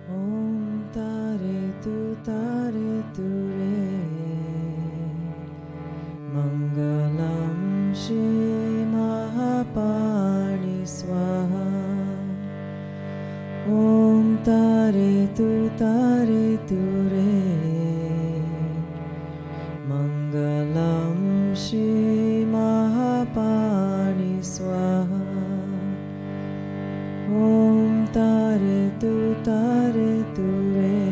Om Tare Tu Re Mangalam Shri Mahapani Swaha. Om Tare Tu Re Mangalam Shri Mahapani Swaha. Om Tare Tu Re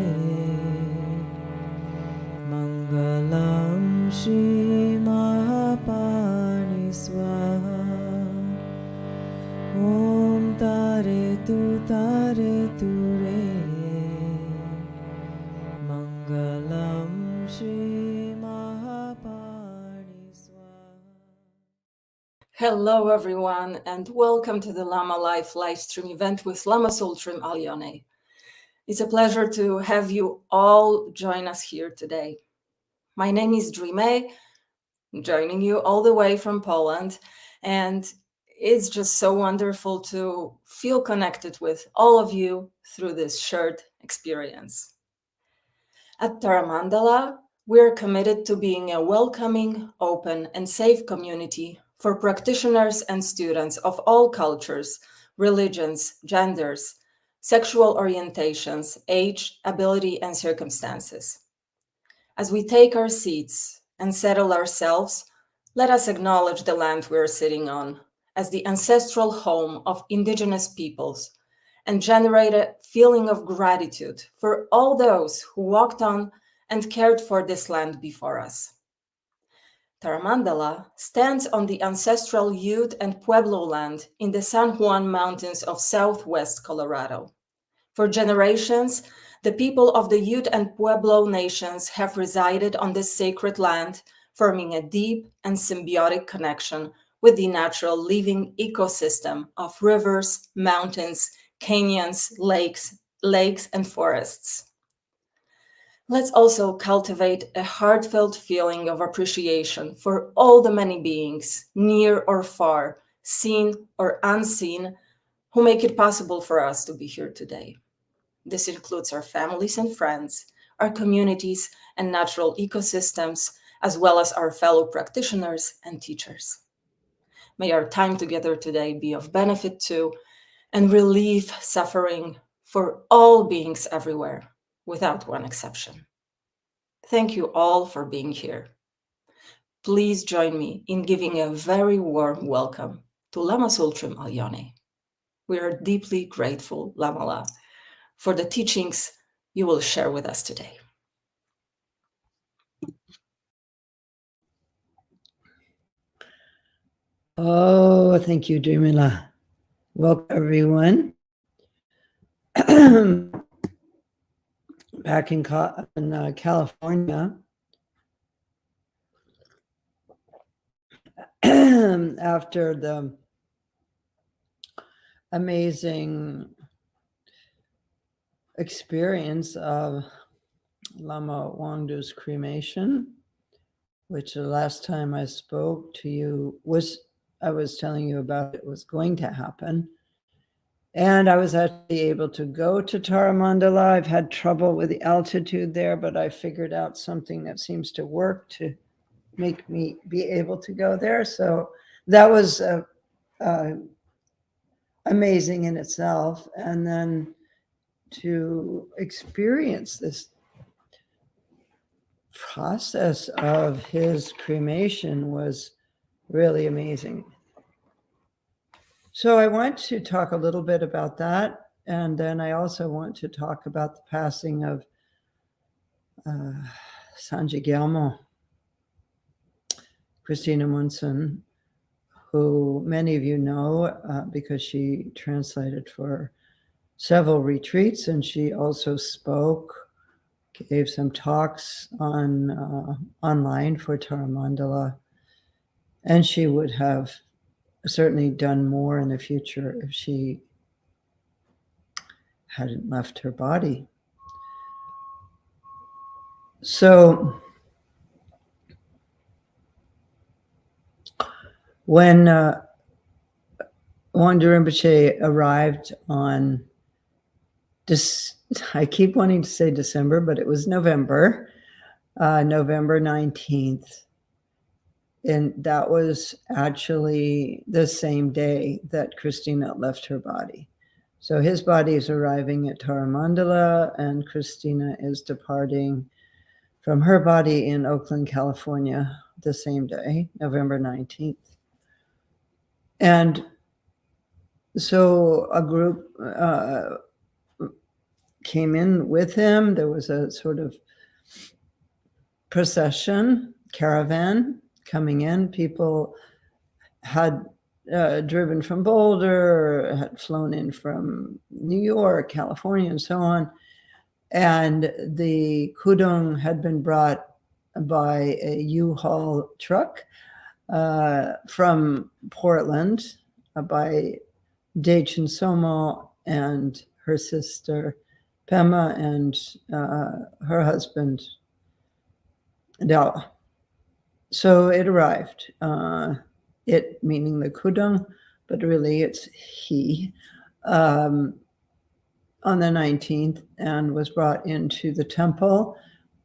Mangalam Shri Mahapani Swaha. Om Tare Tu Re Mangalam Shri Mahapani Swaha. Hello, everyone, and welcome to the Lama Life livestream event with Lama Tsultrim Allione. It's a pleasure to have you all join us here today. My name is Dreame, joining you all the way from Poland, and it's just so wonderful to feel connected with all of you through this shared experience. At Tara Mandala, we're committed to being a welcoming, open, and safe community for practitioners and students of all cultures, religions, genders, sexual orientations, age, ability, and circumstances. As we take our seats and settle ourselves, let us acknowledge the land we're sitting on as the ancestral home of indigenous peoples and generate a feeling of gratitude for all those who walked on and cared for this land before us. Tara Mandala stands on the ancestral Ute and Pueblo land in the San Juan Mountains of southwest Colorado. For generations, the people of the Ute and Pueblo nations have resided on this sacred land, forming a deep and symbiotic connection with the natural living ecosystem of rivers, mountains, canyons, lakes, and forests. Let's also cultivate a heartfelt feeling of appreciation for all the many beings, near or far, seen or unseen, who make it possible for us to be here today. This includes our families and friends, our communities and natural ecosystems, as well as our fellow practitioners and teachers. May our time together today be of benefit to and relieve suffering for all beings everywhere, without one exception. Thank you all for being here. Please join me in giving a very warm welcome to Lama Tsultrim Allione. We are deeply grateful, Lamala, for the teachings you will share with us today. Oh, thank you, Dreamila. Welcome, everyone. Back in California, after the amazing experience of Lama Wangdu's cremation, which the last time I spoke to you I was telling you about it was going to happen. And I was actually able to go to Tara Mandala. I've had trouble with the altitude there, but I figured out something that seems to work to make me be able to go there. So that was amazing in itself. And then to experience this process of his cremation was really amazing. So I want to talk a little bit about that. And then I also want to talk about the passing of Sangye Gyalmo, Christina Monson, who many of you know because she translated for several retreats, and she also gave some talks online for Tara Mandala, and she would have certainly done more in the future if she hadn't left her body. So when Wangdu Rinpoche arrived on I keep wanting to say December, but it was November 19th. And that was actually the same day that Christina left her body. So his body is arriving at Tara Mandala, and Christina is departing from her body in Oakland, California, the same day, November 19th. And so a group came in with him. There was a sort of procession, caravan coming in. People had driven from Boulder, had flown in from New York, California, and so on. And the kudung had been brought by a U-Haul truck from Portland by Dzogchen Somo and her sister Pema and her husband Dao. So it arrived, it meaning the kudung, but really it's he, on the 19th, and was brought into the temple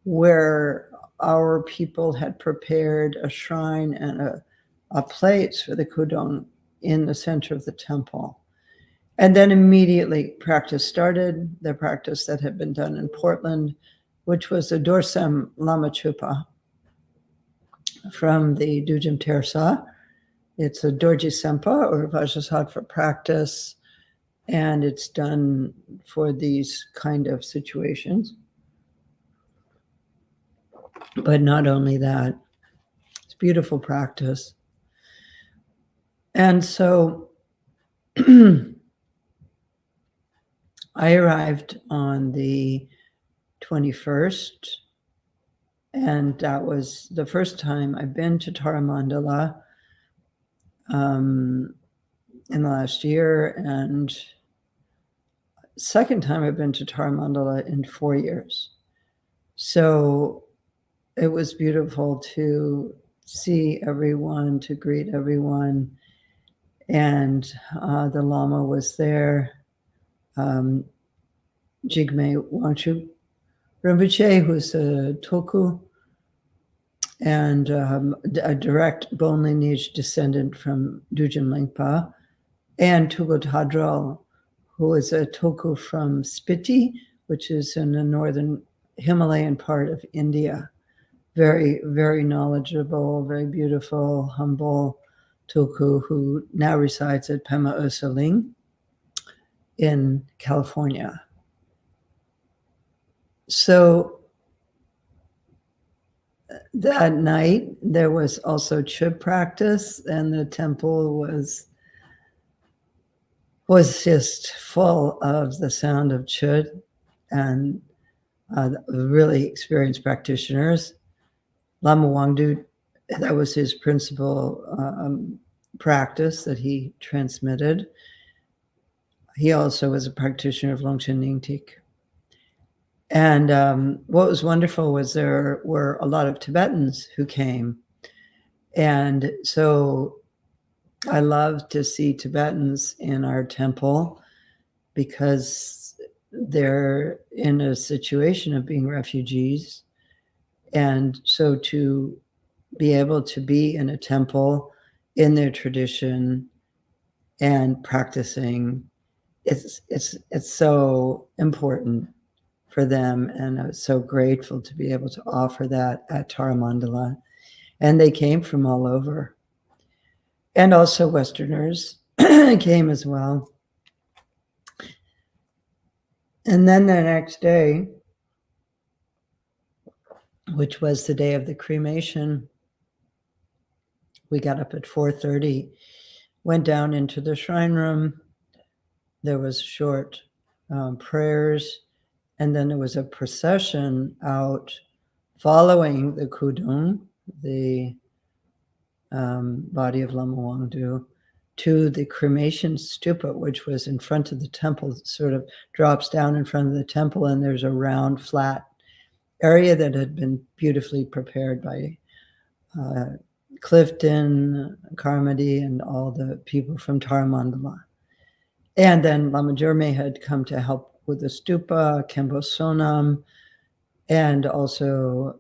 where our people had prepared a shrine and a place for the kudung in the center of the temple. And then immediately practice started, the practice that had been done in Portland, which was the Dorsem Lama Chupa from the Dujim Tersa. It's a Dorje Sempa or Vajrasattva practice, and it's done for these kind of situations. But not only that, it's beautiful practice. And so I arrived on the 21st, and that was the first time I've been to Tara Mandala in the last year, and second time I've been to Tara Mandala in 4 years. So it was beautiful to see everyone, to greet everyone, and the Lama was there. Jigme Wangdu Rinpoche, who's a Tulku and a direct bone lineage descendant from Dujim Lingpa, and Tugo Tadral, who is a Tulku from Spiti, which is in the northern Himalayan part of India. Very, very knowledgeable, very beautiful, humble Tulku who now resides at Pema Ursaling in California. So that night there was also chub practice, and the temple was just full of the sound of chud, and really experienced practitioners. Lama Wangdu, that was his principal practice that he transmitted. He also was a practitioner of Longchen Nyingtik. And what was wonderful was there were a lot of Tibetans who came. And so I love to see Tibetans in our temple because they're in a situation of being refugees. And so to be able to be in a temple in their tradition and practicing, it's so important for them. And I was so grateful to be able to offer that at Tara Mandala. And they came from all over. And also Westerners came as well. And then the next day, which was the day of the cremation, we got up at 4:30, went down into the shrine room. There was short prayers, and then there was a procession out following the kudung, the body of Lama Wangdu, to the cremation stupa, which was in front of the temple. It sort of drops down in front of the temple, and there's a round, flat area that had been beautifully prepared by Clifton, Carmody, and all the people from Tara Mandala. And then Lama Jerme had come to help with the stupa, Kempo Sonam, and also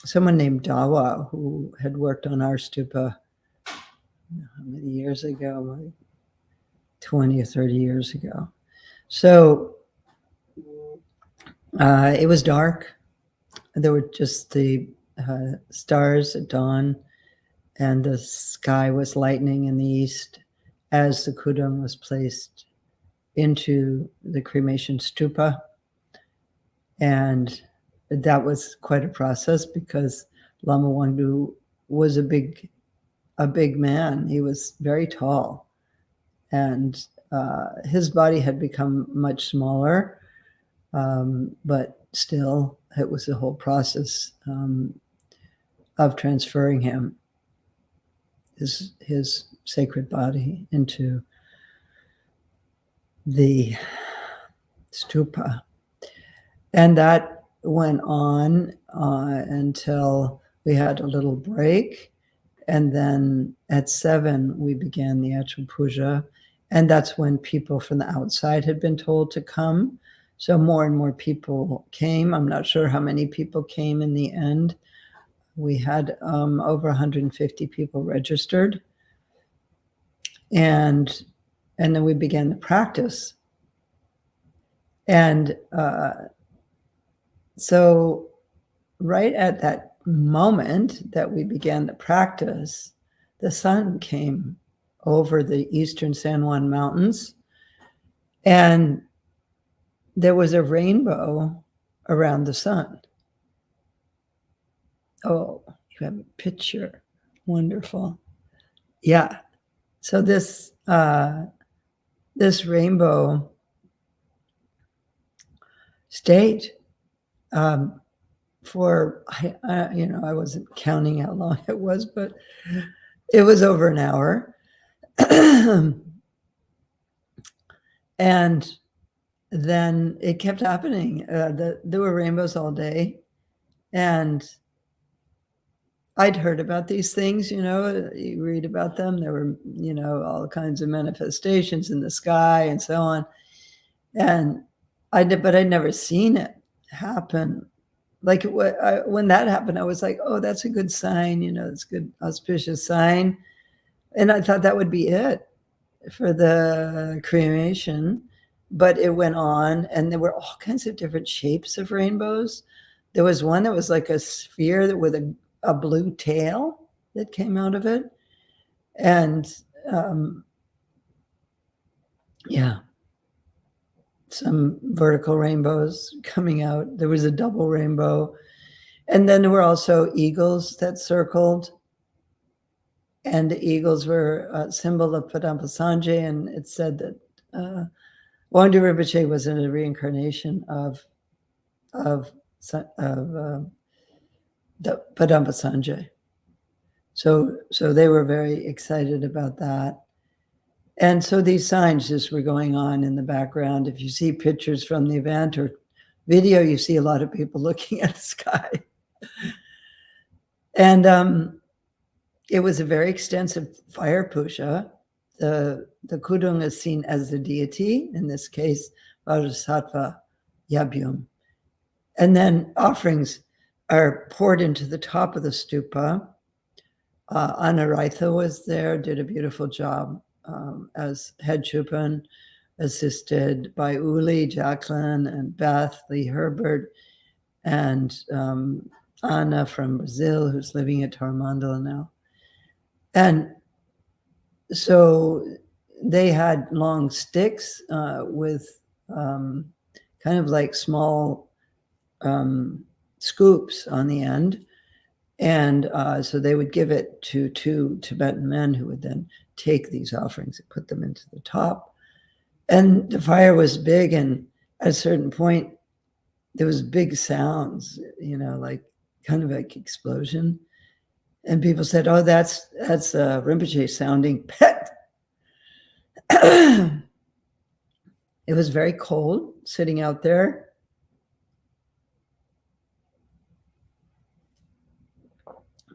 someone named Dawa, who had worked on our stupa how many years ago, like 20 or 30 years ago. So it was dark. There were just the stars at dawn, and the sky was lightening in the east as the kudung was placed into the cremation stupa. And that was quite a process because Lama Wangdu was a big man. He was very tall, and his body had become much smaller, but still it was a whole process of transferring him, his sacred body, into the stupa. And that went on until we had a little break. And then at 7, we began the actual puja. And that's when people from the outside had been told to come. So more and more people came. I'm not sure how many people came in the end. We had over 150 people registered. And then we began the practice. And so right at that moment that we began the practice, the sun came over the eastern San Juan Mountains, and there was a rainbow around the sun. Oh, you have a picture. Wonderful. Yeah. So this rainbow stayed for, I wasn't counting how long it was, but it was over an hour. And then it kept happening. There were rainbows all day. And I'd heard about these things, you read about them. There were, all kinds of manifestations in the sky and so on. And but I'd never seen it happen. Like when that happened, I was like, oh, that's a good sign, it's a good auspicious sign. And I thought that would be it for the cremation. But it went on, and there were all kinds of different shapes of rainbows. There was one that was like a sphere with a blue tail that came out of it. And some vertical rainbows coming out. There was a double rainbow. And then there were also eagles that circled. And the eagles were a symbol of Padampa Sangye. And it said that Wangdu Rinpoche was in a reincarnation of the Padampa Sangye. So they were very excited about that. And so these signs just were going on in the background. If you see pictures from the event or video, you see a lot of people looking at the sky. And it was a very extensive fire puja. The kudung is seen as the deity, in this case, Bodhisattva Yabyum. And then offerings are poured into the top of the stupa. Anaraitha was there, did a beautiful job as head chupan, assisted by Uli, Jacqueline, and Beth, Lee Herbert, and Anna from Brazil, who's living at Tara Mandala now. And so they had long sticks with kind of like small scoops on the end. And so they would give it to 2 Tibetan men who would then take these offerings and put them into the top. And the fire was big, and at a certain point, there was big sounds, like kind of like explosion. And people said, oh, that's Rinpoche sounding pet. It was very cold sitting out there.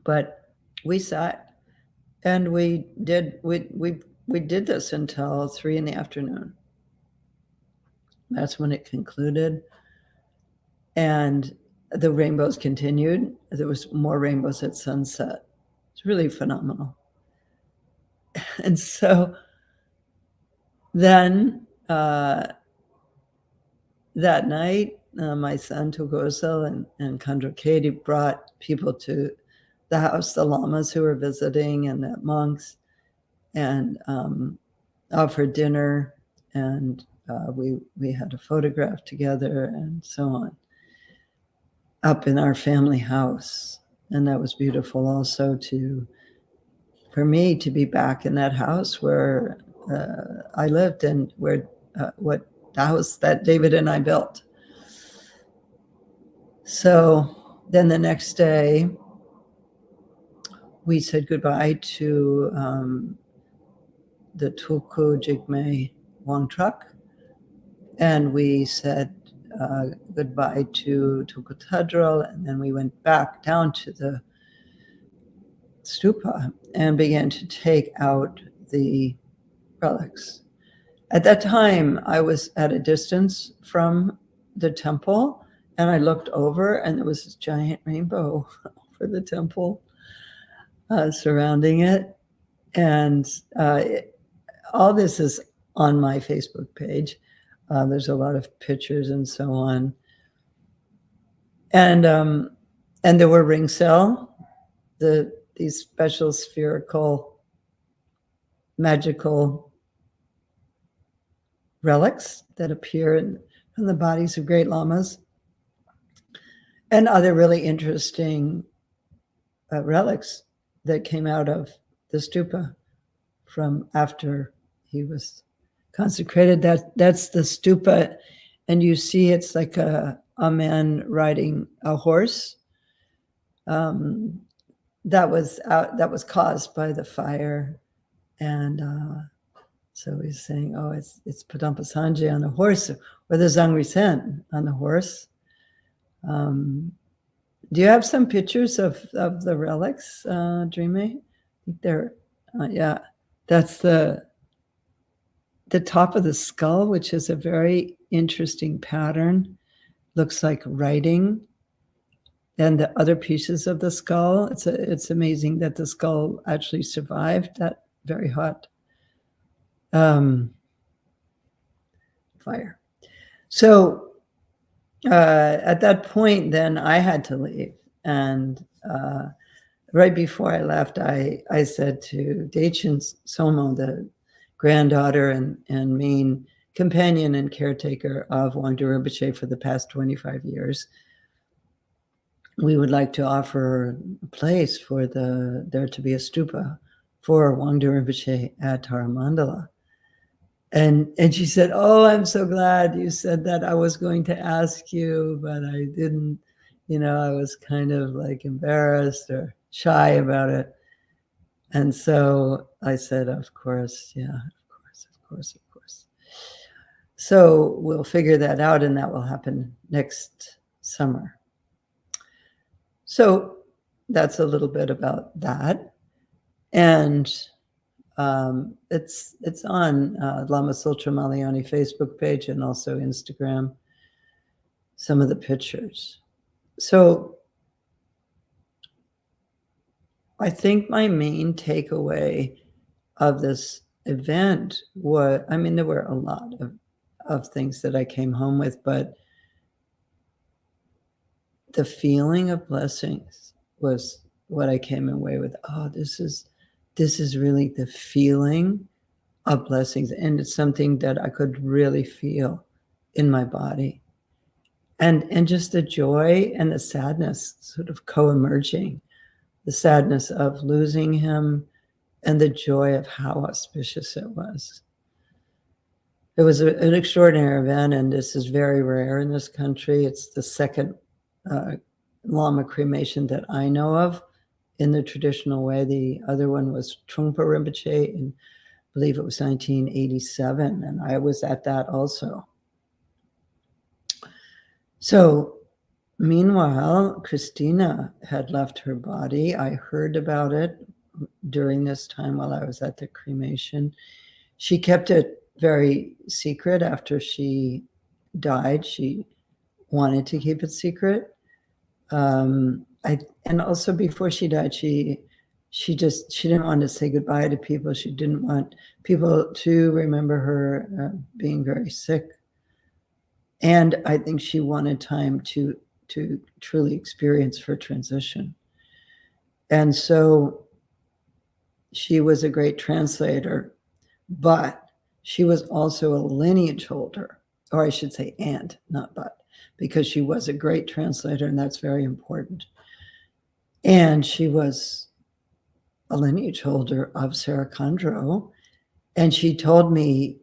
But we sat, and we did this until 3 in the afternoon. That's when it concluded. And the rainbows continued. There was more rainbows at sunset. It's really phenomenal. And so then that night, my son Counsel and Khandro Katie brought people to the house, the lamas who were visiting and the monks, and offered dinner, and we had a photograph together and so on up in our family house. And that was beautiful also for me to be back in that house where I lived and where the house that David and I built. So then the next day, we said goodbye to the Tulku Jigme Wangtruk, and we said goodbye to Tulku Tadral, and then we went back down to the stupa and began to take out the relics. At that time, I was at a distance from the temple, and I looked over, and there was this giant rainbow over the temple surrounding it. And all this is on my Facebook page. There's a lot of pictures and so on. And there were ring cell, these special spherical magical relics that appear from the bodies of great lamas, and other really interesting relics that came out of the stupa from after he was consecrated. That's the stupa, and you see it's like a man riding a horse. That was caused by the fire, and so he's saying, "Oh, it's Padampa Sangye on the horse, or the Zangri Sen on the horse." Do you have some pictures of the relics, Dreamy? I think they're, yeah, that's the top of the skull, which is a very interesting pattern. Looks like writing. And the other pieces of the skull, it's amazing that the skull actually survived that very hot fire. So at that point, then I had to leave. And right before I left, I said to Daichin Somo, the granddaughter and main companion and caretaker of Wangdu Rinpoche for the past 25 years, we would like to offer a place for there to be a stupa for Wangdu Rinpoche at Tara Mandala. And she said, "Oh, I'm so glad you said that. I was going to ask you, but I didn't, I was kind of like embarrassed or shy about it." And so I said, "Of course, yeah, of course. So we'll figure that out, and that will happen next summer." So that's a little bit about that. And it's on Lama Tsultrim Allione Facebook page and also Instagram, some of the pictures. So I think my main takeaway of this event was, there were a lot of things that I came home with, but the feeling of blessings was what I came away with. Oh, this is really the feeling of blessings. And it's something that I could really feel in my body. And just the joy and the sadness sort of co-emerging, the sadness of losing him and the joy of how auspicious it was. It was an extraordinary event, and this is very rare in this country. It's the second Lama cremation that I know of in the traditional way. The other one was Trungpa Rinpoche, and I believe it was 1987, and I was at that also. So meanwhile, Christina had left her body. I heard about it during this time while I was at the cremation. She kept it very secret after she died, she wanted to keep it secret. And also before she died, she didn't want to say goodbye to people. She didn't want people to remember her being very sick. And I think she wanted time to truly experience her transition. And so she was a great translator, but she was also a lineage holder, or I should say and, not but, because she was a great translator, and that's very important. And she was a lineage holder of Sera Khandro, and she told me,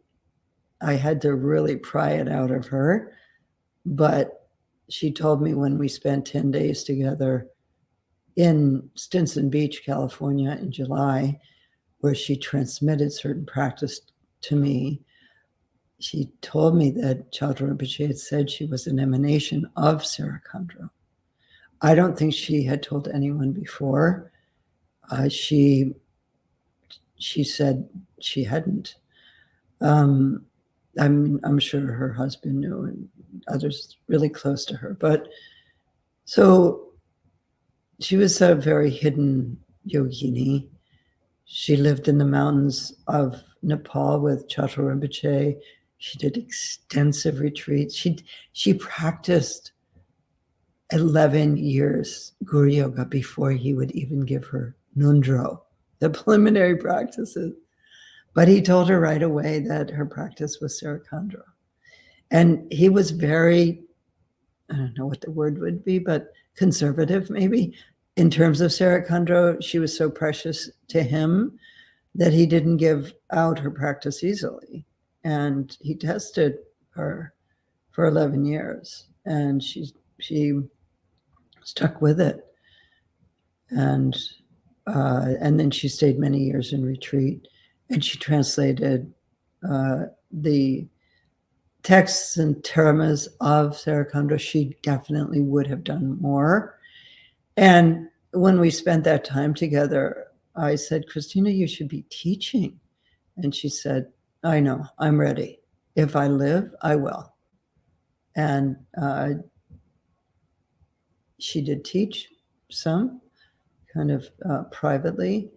I had to really pry it out of her, but she told me when we spent 10 days together in Stinson Beach, California in July, where she transmitted certain practice to me, she told me that Chandra Rinpoche had said she was an emanation of Sera Khandro. I don't think she had told anyone before. She said she hadn't. I'm sure her husband knew and others really close to her. But so she was a very hidden yogini. She lived in the mountains of Nepal with Chandra Rinpoche. She did extensive retreats. She practiced 11 years Guru Yoga before he would even give her Nundro, the preliminary practices. But he told her right away that her practice was Sera Khandro. And he was very, I don't know what the word would be, but conservative maybe. In terms of Sera Khandro, she was so precious to him that he didn't give out her practice easily. And he tested her for 11 years. And she stuck with it. And then she stayed many years in retreat. And she translated the texts and termas of Sera Khandro. She definitely would have done more. And when we spent that time together, I said, Christina, you should be teaching. And she said, I know, I'm ready. If I live, I will. And she did teach some, kind of privately,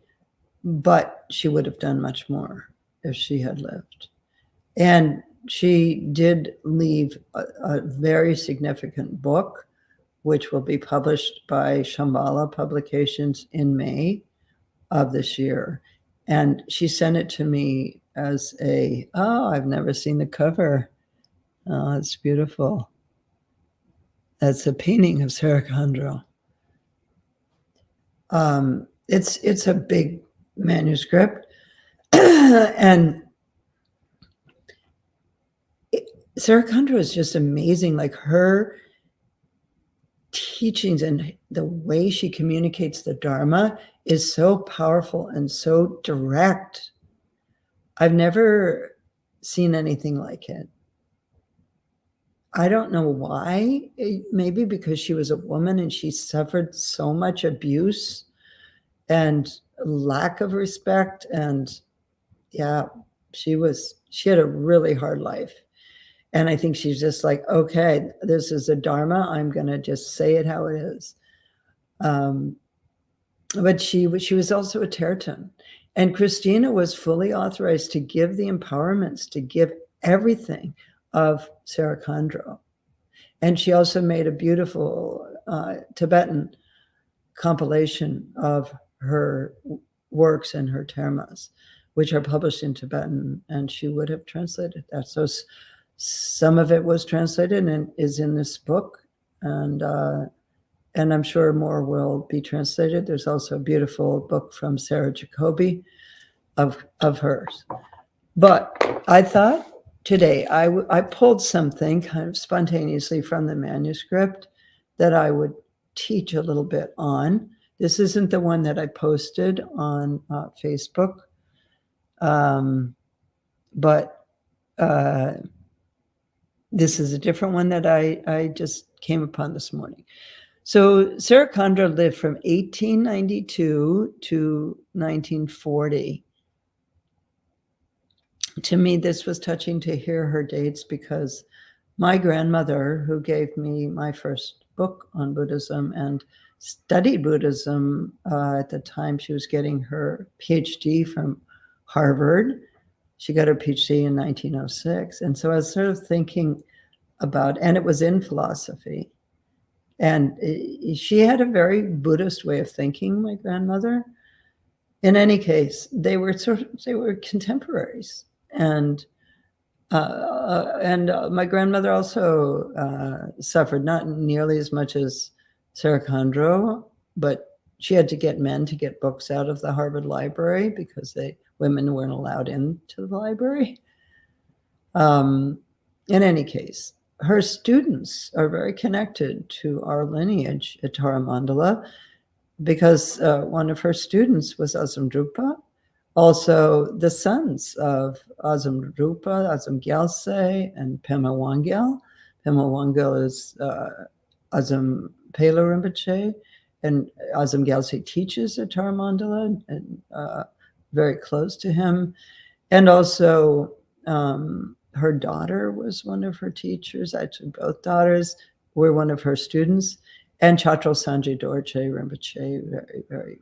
but she would have done much more if she had lived. And she did leave a very significant book, which will be published by Shambhala Publications in May of this year. And she sent it to me as I've never seen the cover. Oh, it's beautiful. That's a painting of Sera Khandro. It's a big manuscript. And Sera Khandro is just amazing. Like her teachings and the way she communicates the Dharma is so powerful and so direct. I've never seen anything like it. I don't know why. Maybe because she was a woman and she suffered so much abuse and lack of respect. And yeah, she had a really hard life. And I think she's just like, okay, this is a Dharma. I'm going to just say it how it is. But she was also a Tibetan. And Christina was fully authorized to give the empowerments, to give everything of Sera Khandro. And she also made a beautiful Tibetan compilation of her works and her termas, which are published in Tibetan, and she would have translated that. So some of it was translated and is in this book, and I'm sure more will be translated. There's also a beautiful book from Sarah Jacoby of hers. But I thought today I pulled something kind of spontaneously from the manuscript that I would teach a little bit on. This isn't the one that I posted on Facebook, but this is a different one that I just came upon this morning. So Sera Khandro lived from 1892 to 1940. To me, this was touching to hear her dates because my grandmother, who gave me my first book on Buddhism and studied Buddhism at the time she was getting her PhD from Harvard. She got her PhD in 1906. And so I was sort of thinking about, and it was in philosophy. And she had a very Buddhist way of thinking, my grandmother. In any case, they were contemporaries. And my grandmother also suffered, not nearly as much as Sera Khandro, but she had to get men to get books out of the Harvard Library because women weren't allowed into the library. In any case, her students are very connected to our lineage at Tara Mandala because one of her students was Azam Drupa. Also, the sons of Azam Drupa, Azam Gyalse, and Pema Wangyal. Pema Wangyal is Azam Pela Rinpoche, and Azam Gyalse teaches at Tara Mandala, and very close to him. And also, her daughter was one of her teachers. Actually, both daughters were one of her students. And Chatro Sangye Dorje Rinpoche, very, very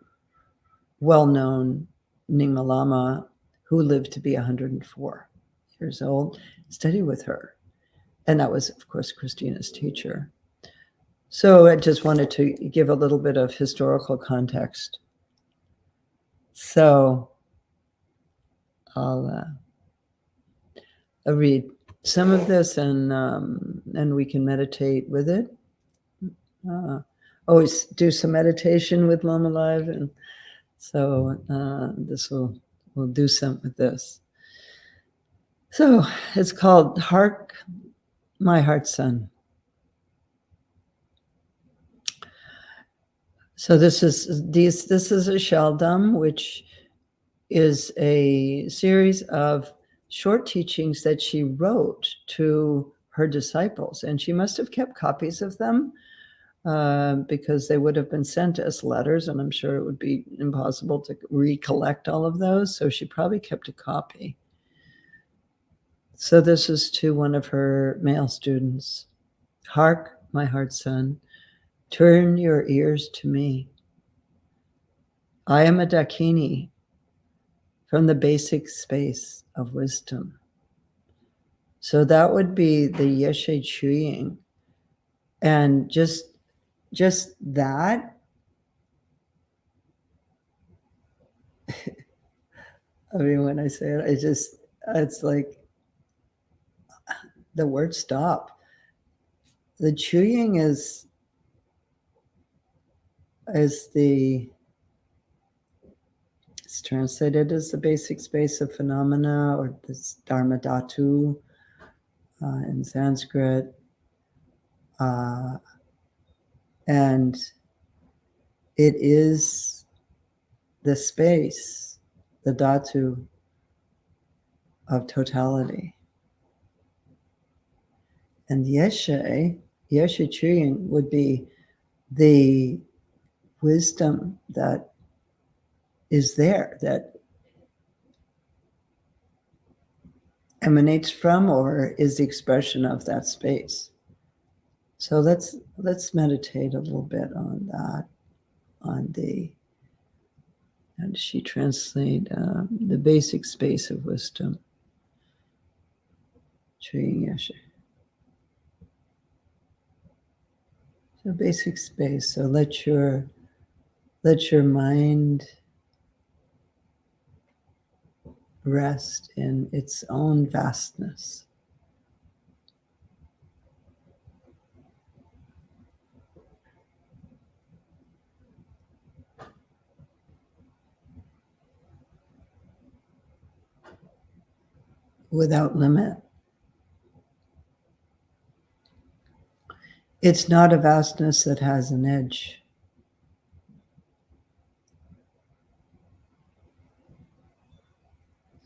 well-known Nyingma Lama, who lived to be 104 years old, studied with her. And that was, of course, Christina's teacher. So I just wanted to give a little bit of historical context. So I'll read some of this and we can meditate with it. Always do some meditation with Lama Live, and so we'll do some with this. So it's called Hark, My Heart Son. So this is a Shaldam, which is a series of short teachings that she wrote to her disciples, and she must have kept copies of them because they would have been sent as letters, and I'm sure it would be impossible to recollect all of those. So she probably kept a copy. So this is to one of her male students. Hark, my heart son, turn your ears to me. I am a Dakini from the basic space of wisdom. So that would be the Yeshe Chuying. And just that, I mean, when I say it, it's like the word stop. The Chuying is it's translated as the basic space of phenomena, or this Dharma Dhatu in Sanskrit. And it is the space, the Dhatu of totality. And Yeshe Chuying would be the wisdom that is there, that emanates from or is the expression of that space. So let's meditate a little bit on that, and she translate the basic space of wisdom. Chuying Yeshe. So basic space. So let your mind rest in its own vastness. Without limit. It's not a vastness that has an edge.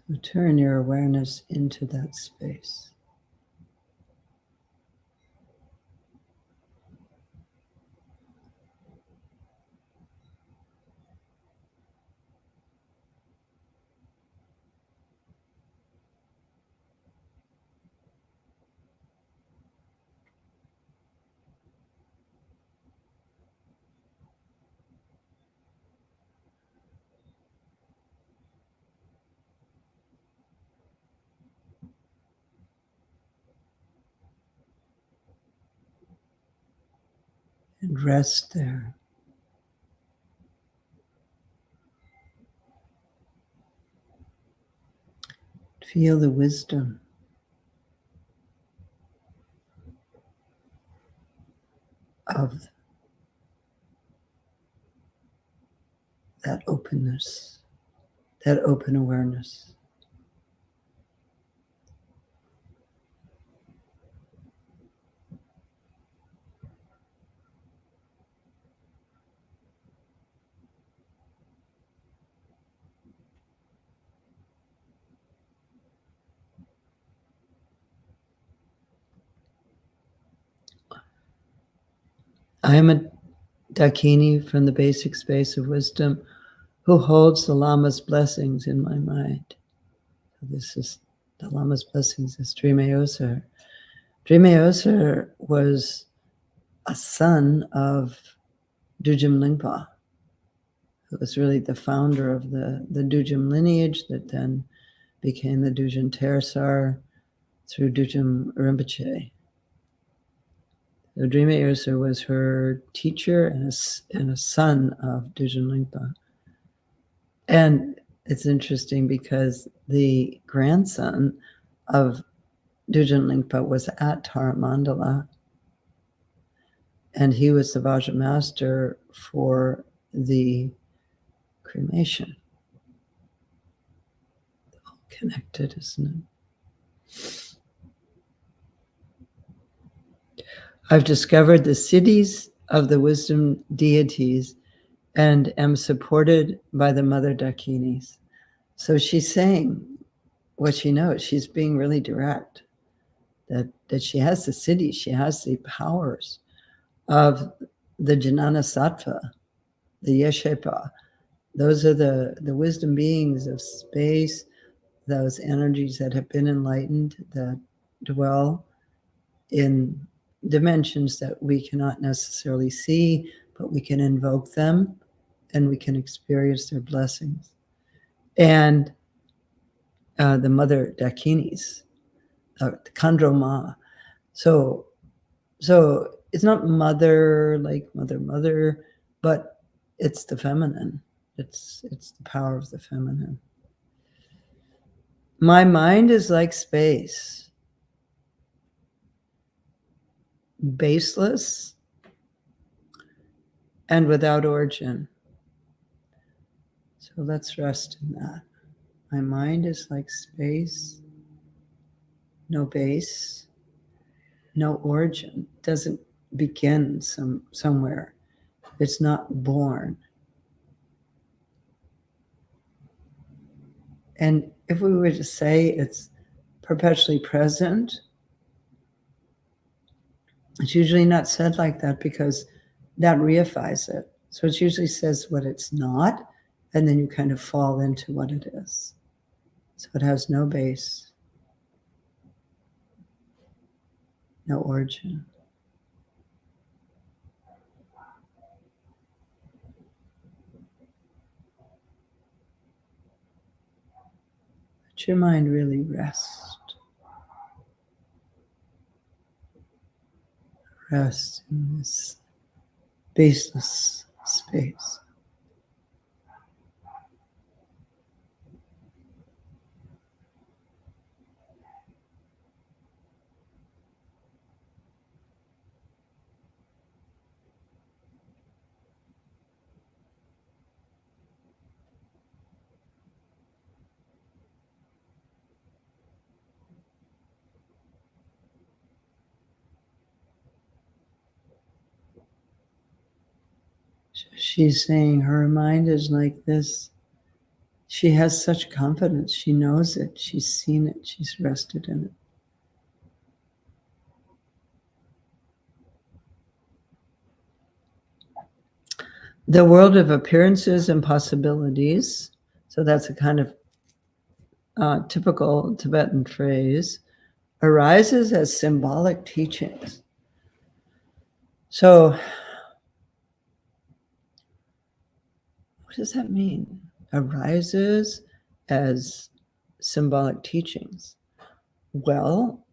So turn your awareness into that space. and rest there. Feel the wisdom of that openness, that open awareness. I am a Dakini from the basic space of wisdom who holds the Lama's blessings in my mind. So this is the Lama's blessings is Drime Oser. Drime Oser was a son of Dujim Lingpa, who was really the founder of the Dujim lineage that then became the Dujim Tersar through Dujim Rinpoche. So Drime Oser was her teacher and a son of Dujim Lingpa. And it's interesting because the grandson of Dujin Lingpa was at Tara Mandala, and he was the Vajra master for the cremation. All connected, isn't it? I've discovered the cities of the wisdom deities and am supported by the mother Dakinis. So she's saying what she knows. She's being really direct, that she has the cities, she has the powers of the Jnana Sattva, the Yeshepa. Those are the wisdom beings of space, those energies that have been enlightened, that dwell in dimensions that we cannot necessarily see, but we can invoke them and we can experience their blessings. And the mother Dakinis, the Khandro Ma. So it's not mother like mother, but it's the feminine. It's the power of the feminine. My mind is like space, baseless and without origin. So let's rest in that. My mind is like space, no base, no origin. It doesn't begin somewhere. It's not born. And if we were to say it's perpetually present, it's usually not said like that because that reifies it. So it usually says what it's not, and then you kind of fall into what it is. So it has no base, no origin. Let your mind really rest. Rest in this baseless space. She's saying her mind is like this. She has such confidence. She knows it. She's seen it. She's rested in it. The world of appearances and possibilities. So that's a kind of typical Tibetan phrase. Arises as symbolic teachings. So what does that mean? Arises as symbolic teachings. Well,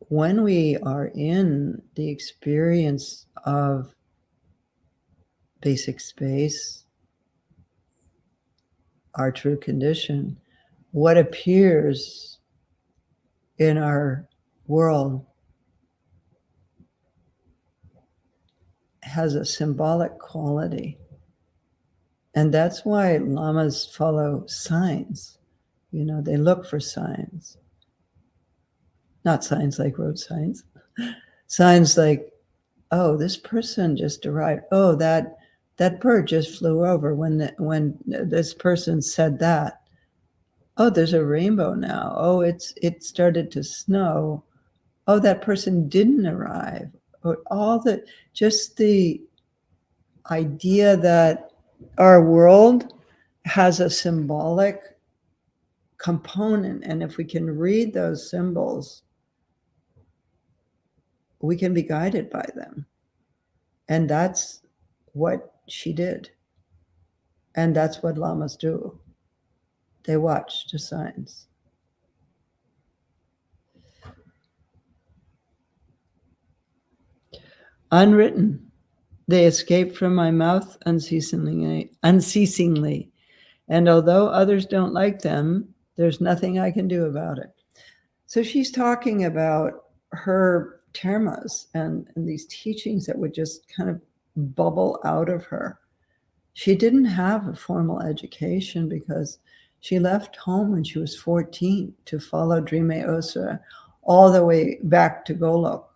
when we are in the experience of basic space, our true condition, what appears in our world has a symbolic quality. And that's why lamas follow signs. You know, they look for signs. Not signs like road signs. Signs like, oh, this person just arrived. Oh, that bird just flew over when this person said that. Oh, there's a rainbow now. Oh, it started to snow. Oh, that person didn't arrive. Or just the idea that our world has a symbolic component, and if we can read those symbols, we can be guided by them. And that's what she did. And that's what lamas do. They watch the signs. Unwritten, they escape from my mouth unceasingly. And although others don't like them, there's nothing I can do about it. So she's talking about her termas and these teachings that would just kind of bubble out of her. She didn't have a formal education because she left home when she was 14 to follow Dwéme Osera all the way back to Golok.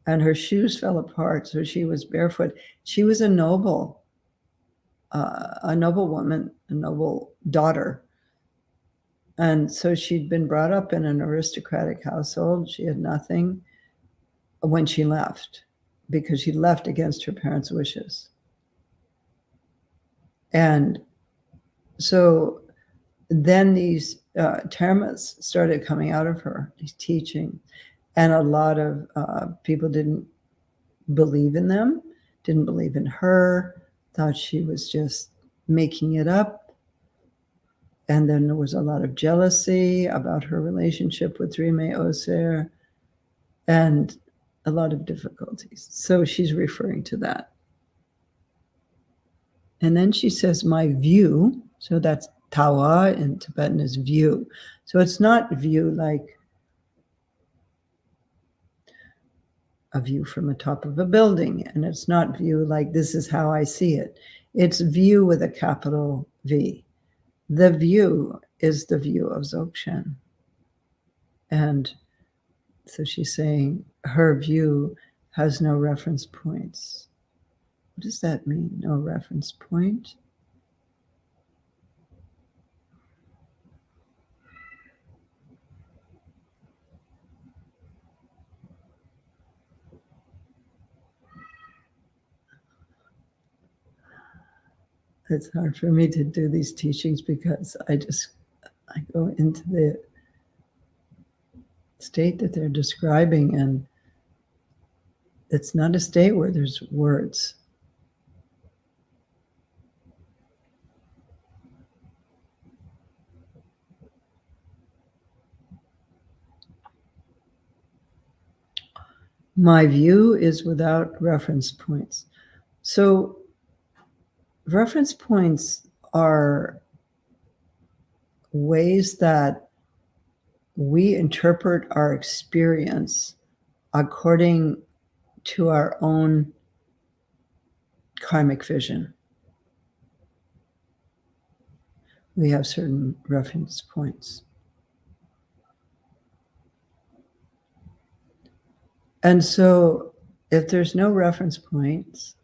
And her shoes fell apart, so she was barefoot. She was a noble woman, a noble daughter. And so she'd been brought up in an aristocratic household. She had nothing when she left, because she left against her parents' wishes. And so then these termas started coming out of her, these teaching. And a lot of people didn't believe in them, didn't believe in her, thought she was just making it up. And then there was a lot of jealousy about her relationship with Dwéme Osera and a lot of difficulties. So she's referring to that. And then she says, my view, so that's tawa in Tibetan is view. So it's not view like a view from the top of a building, and it's not view like this is how I see it. It's view with a capital V. The view is the view of Dzogchen. And so she's saying her view has no reference points. What does that mean, no reference point? It's hard for me to do these teachings because I go into the state that they're describing, and it's not a state where there's words. My view is without reference points. So reference points are ways that we interpret our experience according to our own karmic vision. We have certain reference points. And so if there's no reference points,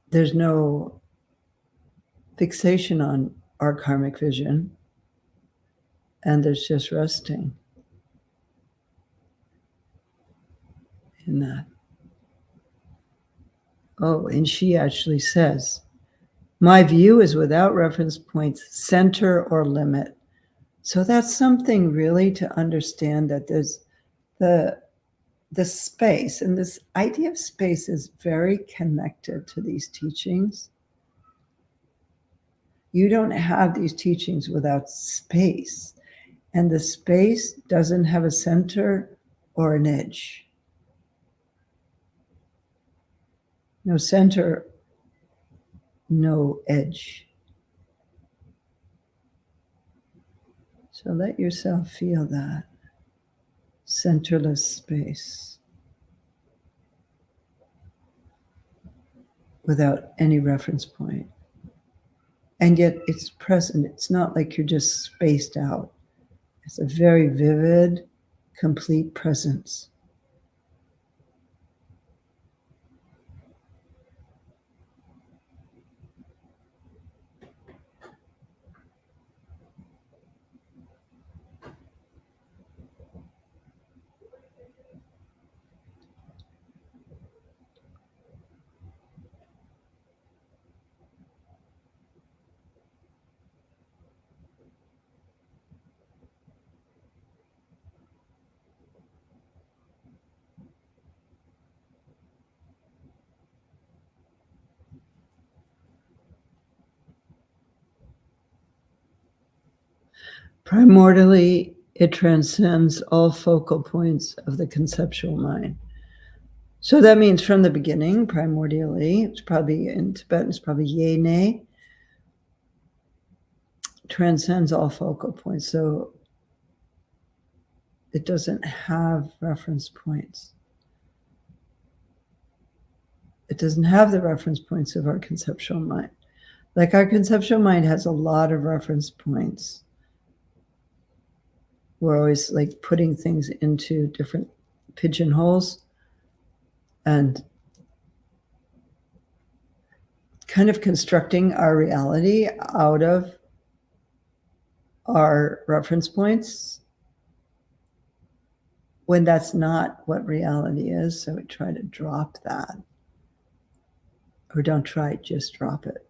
there's no fixation on our karmic vision, and there's just resting in that. Oh, and she actually says, my view is without reference points, center, or limit. So that's something really to understand, that there's the space, and this idea of space is very connected to these teachings. You don't have these teachings without space, and the space doesn't have a center or an edge. No center, no edge. So let yourself feel that centerless space without any reference point. And yet it's present. It's not like you're just spaced out. It's a very vivid, complete presence. Primordially, it transcends all focal points of the conceptual mind. So that means from the beginning, primordially, it's probably in Tibetan, it's probably yene, transcends all focal points. So it doesn't have reference points. It doesn't have the reference points of our conceptual mind. Like our conceptual mind has a lot of reference points. We're always like putting things into different pigeonholes and kind of constructing our reality out of our reference points when that's not what reality is. So we try to drop that. Or don't try it, just drop it.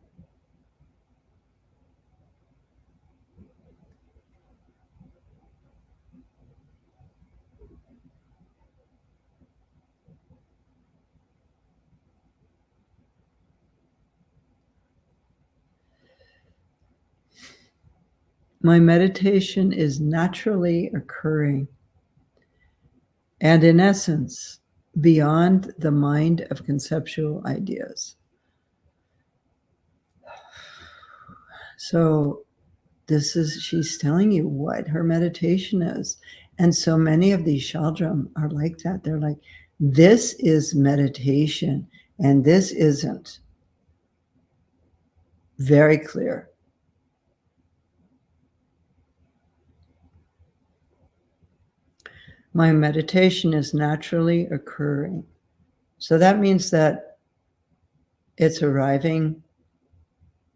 My meditation is naturally occurring and in essence beyond the mind of conceptual ideas. So she's telling you what her meditation is. And so many of these Shaldram are like that. They're like, this is meditation and this isn't. Very clear. My meditation is naturally occurring. So that means that it's arriving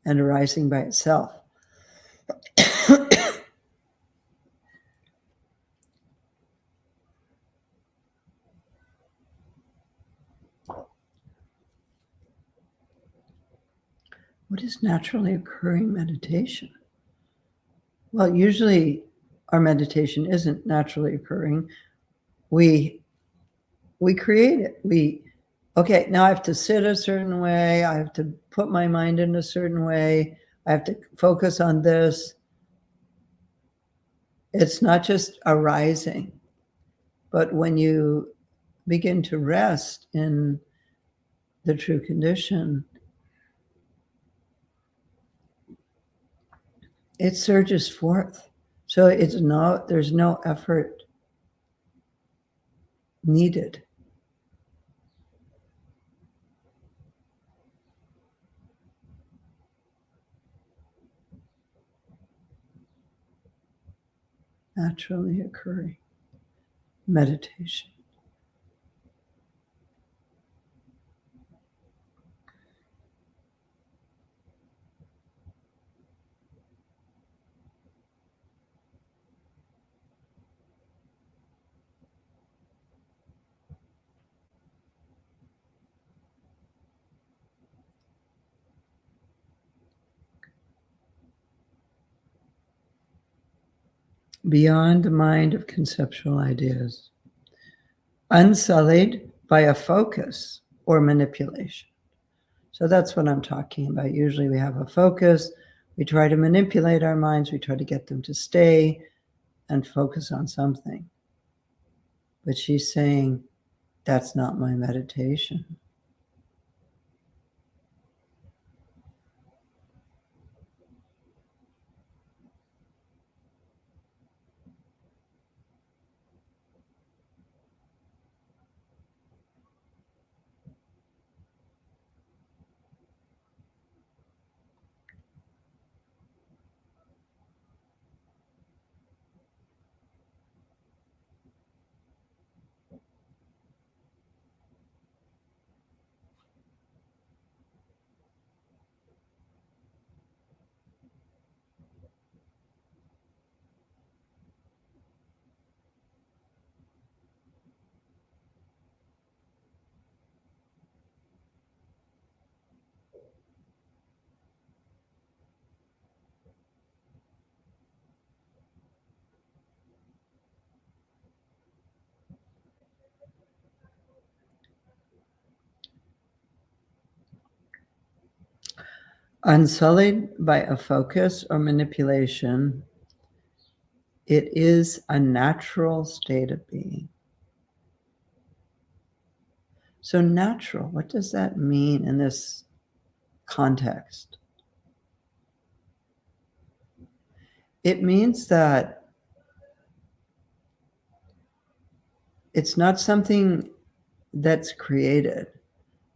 and arising by itself. What is naturally occurring meditation? Well, usually our meditation isn't naturally occurring. We create it. Okay, now I have to sit a certain way. I have to put my mind in a certain way. I have to focus on this. It's not just arising, but when you begin to rest in the true condition, it surges forth. So there's no effort needed. Naturally occurring meditation. Beyond the mind of conceptual ideas, unsullied by a focus or manipulation. So that's what I'm talking about. Usually we have a focus, we try to manipulate our minds, we try to get them to stay and focus on something. But she's saying, that's not my meditation. Unsullied by a focus or manipulation, it is a natural state of being. So natural, what does that mean in this context? It means that it's not something that's created.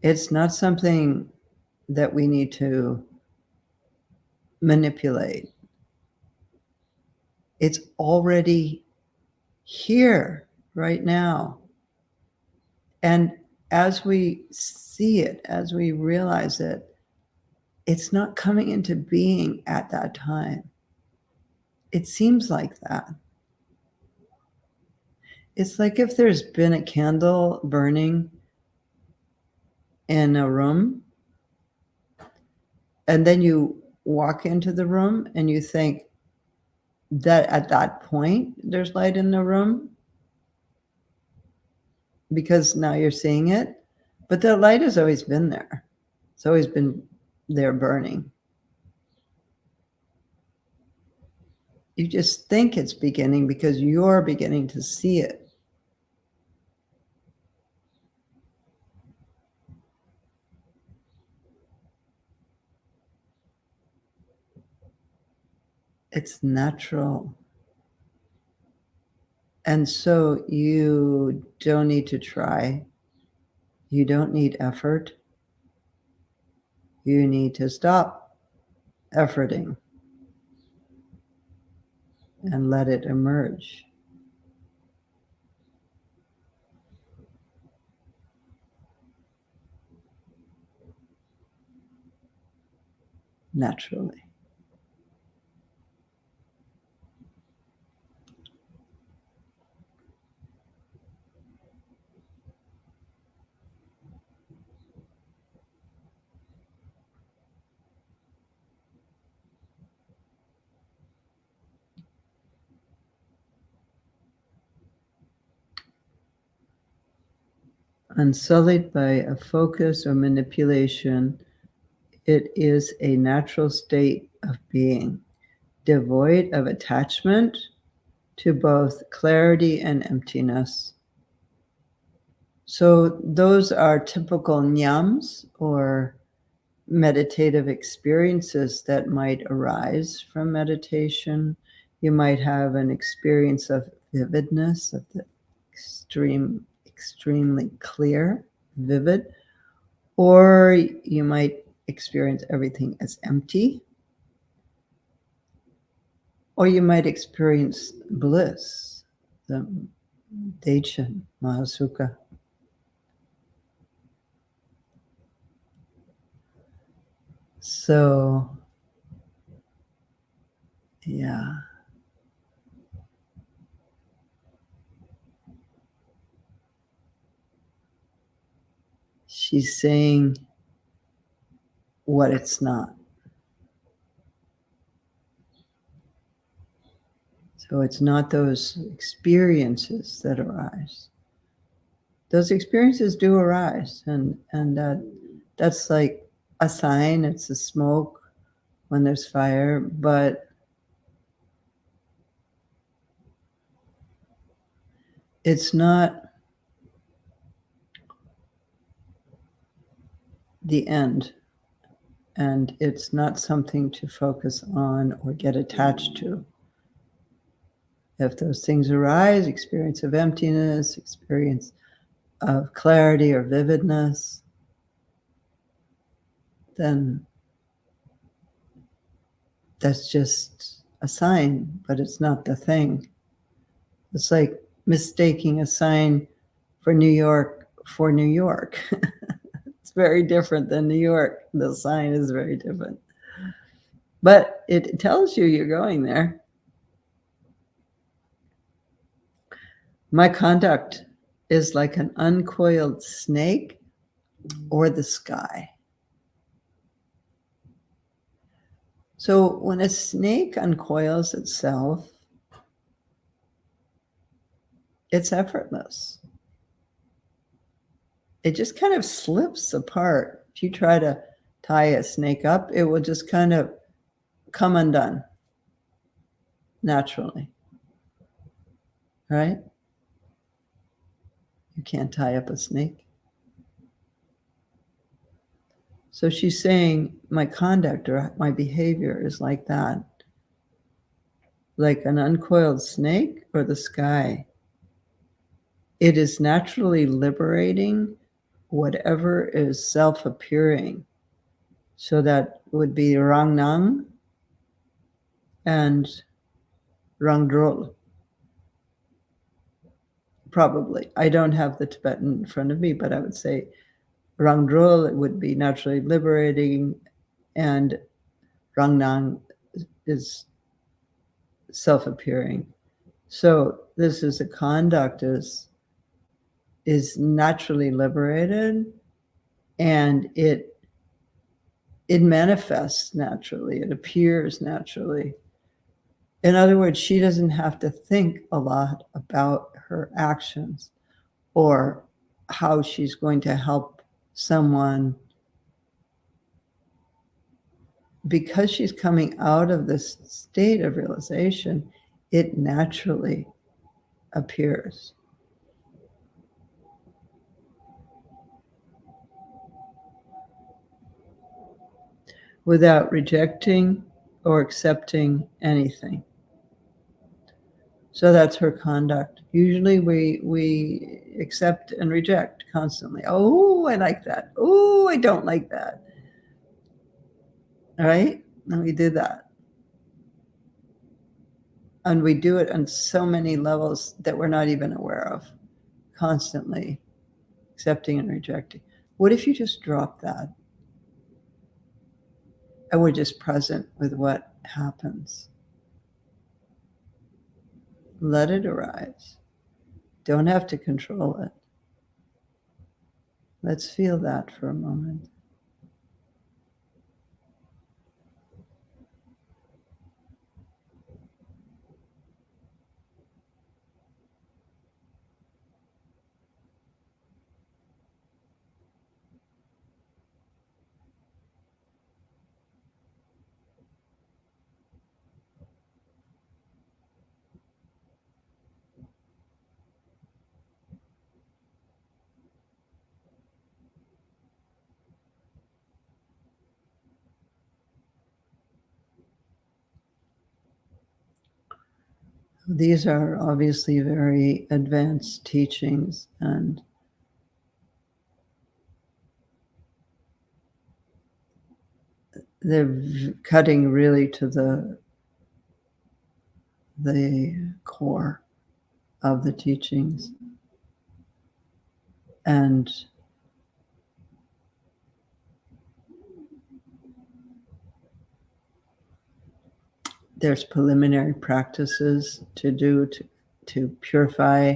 It's not something that we need to manipulate. It's already here right now. And as we see it, as we realize it, it's not coming into being at that time. It seems like that. It's like if there's been a candle burning in a room, and then you walk into the room and you think that at that point there's light in the room because now you're seeing it, but the light has always been there. It's always been there burning. You just think it's beginning because you're beginning to see it. It's natural. And so you don't need to try. You don't need effort. You need to stop efforting and let it emerge. Naturally. Unsullied by a focus or manipulation, it is a natural state of being, devoid of attachment to both clarity and emptiness. So those are typical nyams or meditative experiences that might arise from meditation. You might have an experience of vividness, of the extremely clear, vivid, or you might experience everything as empty, or you might experience bliss, the Dzogchen, Mahasukha. So, yeah. She's saying what it's not. So it's not those experiences that arise. Those experiences do arise, and that's like a sign. It's a smoke when there's fire, but it's not the end, and it's not something to focus on or get attached to. If those things arise, experience of emptiness, experience of clarity or vividness, then that's just a sign, but it's not the thing. It's like mistaking a sign for New York for New York. It's very different than New York. The sign is very different. But it tells you you're going there. My conduct is like an uncoiled snake or the sky. So when a snake uncoils itself, it's effortless. It just kind of slips apart. If you try to tie a snake up, it will just kind of come undone naturally, right? You can't tie up a snake. So she's saying my conduct or my behavior is like that, like an uncoiled snake or the sky. It is naturally liberating whatever is self-appearing. So that would be Rangnang and Rangdrol. Probably. I don't have the Tibetan in front of me, but I would say Rangdrol would be naturally liberating, and Rangnang is self-appearing. So this is a conduct is naturally liberated, and it manifests naturally, it appears naturally. In other words, she doesn't have to think a lot about her actions or how she's going to help someone, because she's coming out of this state of realization. It naturally appears. Without rejecting or accepting anything. So that's her conduct. Usually we accept and reject constantly. Oh, I like that. Oh, I don't like that. All right? And we do that. And we do it on so many levels that we're not even aware of. Constantly accepting and rejecting. What if you just drop that? And we're just present with what happens. Let it arise. Don't have to control it. Let's feel that for a moment. These are obviously very advanced teachings, and they're cutting really to the core of the teachings. And there's preliminary practices to do to purify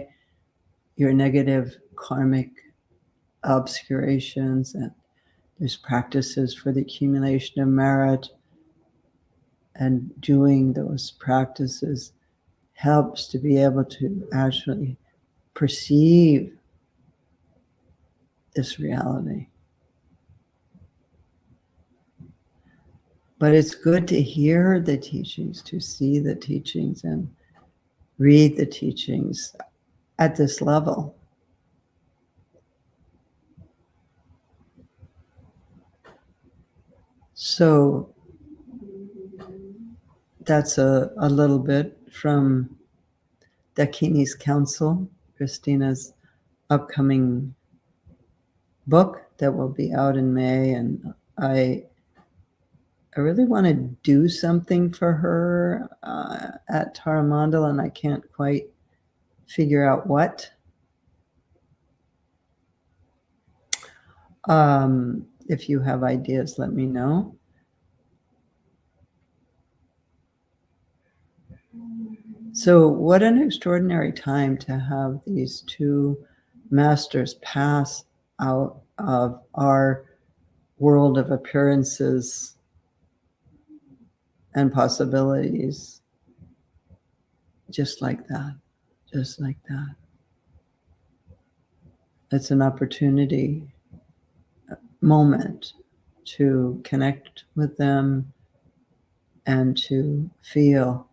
your negative karmic obscurations, and there's practices for the accumulation of merit, and doing those practices helps to be able to actually perceive this reality. But it's good to hear the teachings, to see the teachings, and read the teachings at this level. So that's a little bit from Dakini's Counsel, Christina's upcoming book that will be out in May. And I really want to do something for her at Tara Mandala, and I can't quite figure out what. If you have ideas, let me know. So what an extraordinary time to have these two masters pass out of our world of appearances and possibilities, just like that, just like that. It's an opportunity, moment, to connect with them and to feel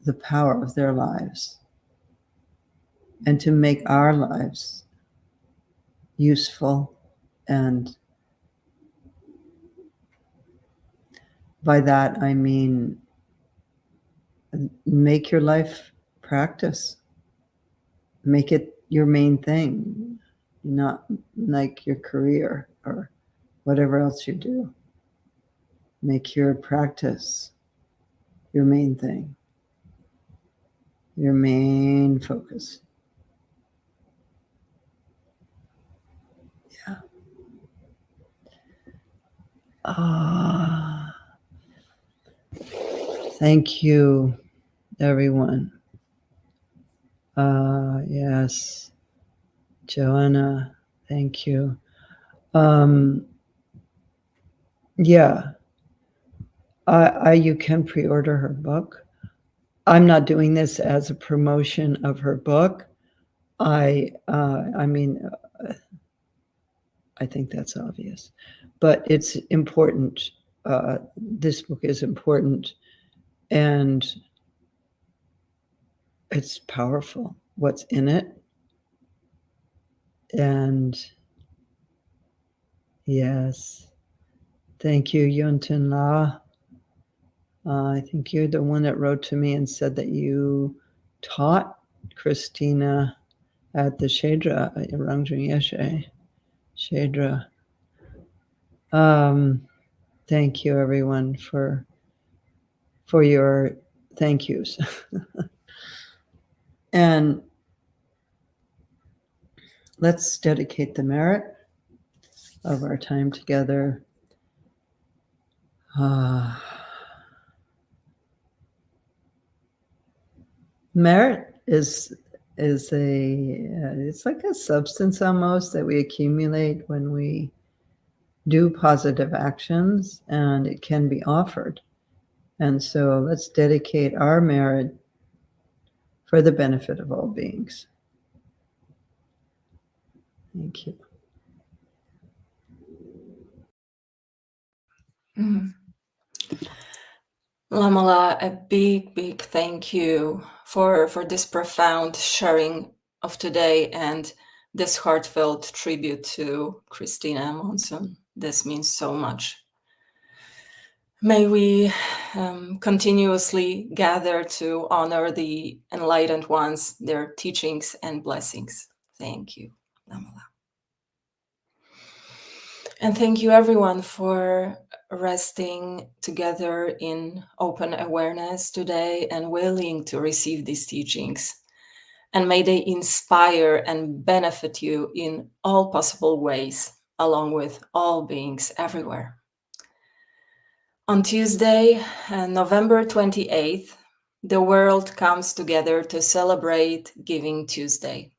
the power of their lives and to make our lives useful. And by that, I mean, make your life practice. Make it your main thing, not like your career or whatever else you do. Make your practice your main thing, your main focus. Yeah. Thank you, everyone. Yes, Joanna, thank you. Yeah, you can pre-order her book. I'm not doing this as a promotion of her book. I mean, I think that's obvious, but it's important. This book is important, and it's powerful. What's in it, and yes, thank you, Yuntin La. I think you're the one that wrote to me and said that you taught Christina at the Shedra, Rangjung Yeshe, Shedra. Thank you, everyone, for your thank yous. And let's dedicate the merit of our time together. Merit is it's like a substance almost that we accumulate when we do positive actions, and it can be offered. And so let's dedicate our merit for the benefit of all beings. Thank you. Lamala, a big thank you for this profound sharing of today and this heartfelt tribute to Christina Monson. This means so much. May we continuously gather to honor the enlightened ones, their teachings and blessings. Thank you, Lamala. And thank you, everyone, for resting together in open awareness today and willing to receive these teachings. And may they inspire and benefit you in all possible ways, along with all beings everywhere. On Tuesday, November 28th, the world comes together to celebrate Giving Tuesday.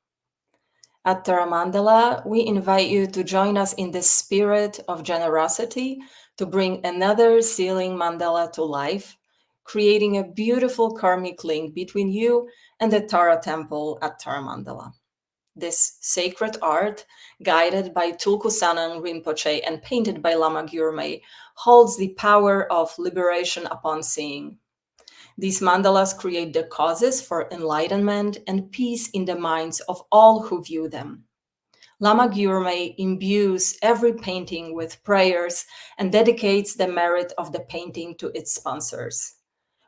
At Tara Mandala, we invite you to join us in the spirit of generosity to bring another sealing mandala to life, creating a beautiful karmic link between you and the Tara temple at Tara Mandala. This sacred art, guided by Tulku Sanan Rinpoche and painted by Lama Gyurme, holds the power of liberation upon seeing. These mandalas create the causes for enlightenment and peace in the minds of all who view them. Lama Gyurme imbues every painting with prayers and dedicates the merit of the painting to its sponsors.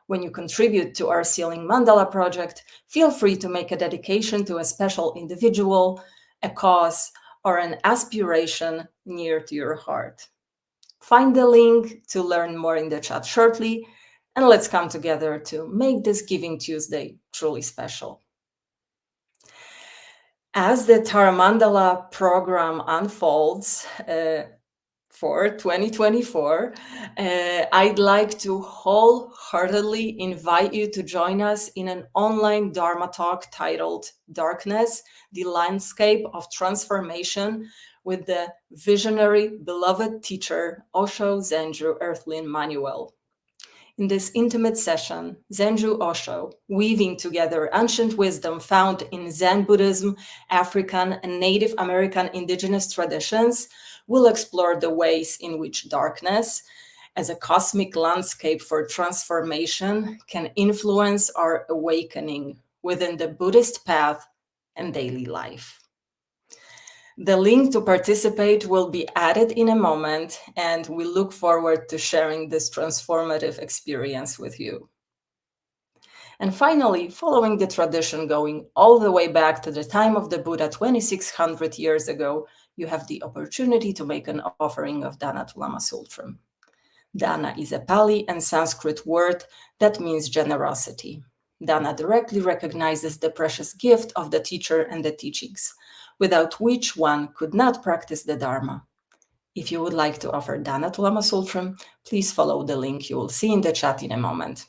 When you contribute to our Sealing Mandala project, feel free to make a dedication to a special individual, a cause, or an aspiration near to your heart. Find the link to learn more in the chat shortly, and let's come together to make this Giving Tuesday truly special. As the Tara Mandala program unfolds for 2024, I'd like to wholeheartedly invite you to join us in an online Dharma talk titled Darkness, the Landscape of Transformation, with the visionary beloved teacher Osho Zenju Earthlyn Manuel. In this intimate session, Zenju Osho, weaving together ancient wisdom found in Zen Buddhism, African and Native American indigenous traditions, we'll explore the ways in which darkness, as a cosmic landscape for transformation, can influence our awakening within the Buddhist path and daily life. The link to participate will be added in a moment, and we look forward to sharing this transformative experience with you. And finally, following the tradition going all the way back to the time of the Buddha 2600 years ago, you have the opportunity to make an offering of dana to Lama Tsultrim. Dana is a Pali and Sanskrit word that means generosity. Dana directly recognizes the precious gift of the teacher and the teachings, without which one could not practice the Dharma. If you would like to offer dana to Lama Tsultrim, please follow the link you will see in the chat in a moment.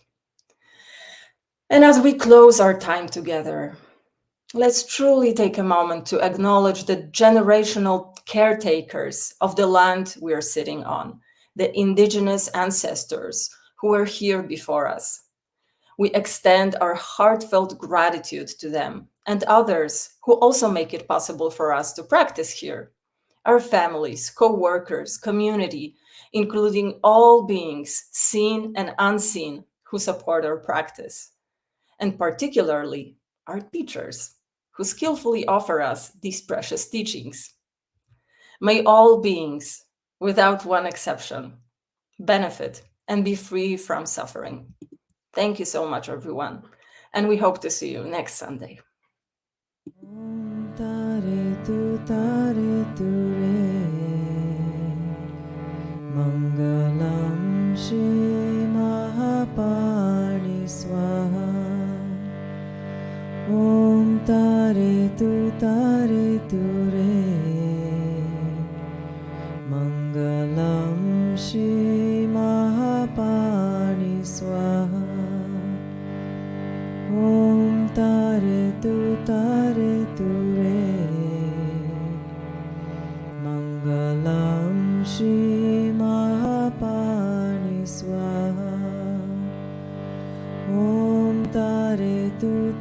And as we close our time together, let's truly take a moment to acknowledge the generational caretakers of the land we are sitting on, the indigenous ancestors who were here before us. We extend our heartfelt gratitude to them and others who also make it possible for us to practice here. Our families, co-workers, community, including all beings, seen and unseen, who support our practice. And particularly our teachers, who skillfully offer us these precious teachings. May all beings, without one exception, benefit and be free from suffering. Thank you so much, everyone, and we hope to see you next Sunday. Om tare tu re, Mangalam Shri Mahapani Swaha. Om tare tu re, Mangalam Shri Mahapani Swaha. Om tare tu re, Mangalam Shri Mahapani Swaha. Om tare tu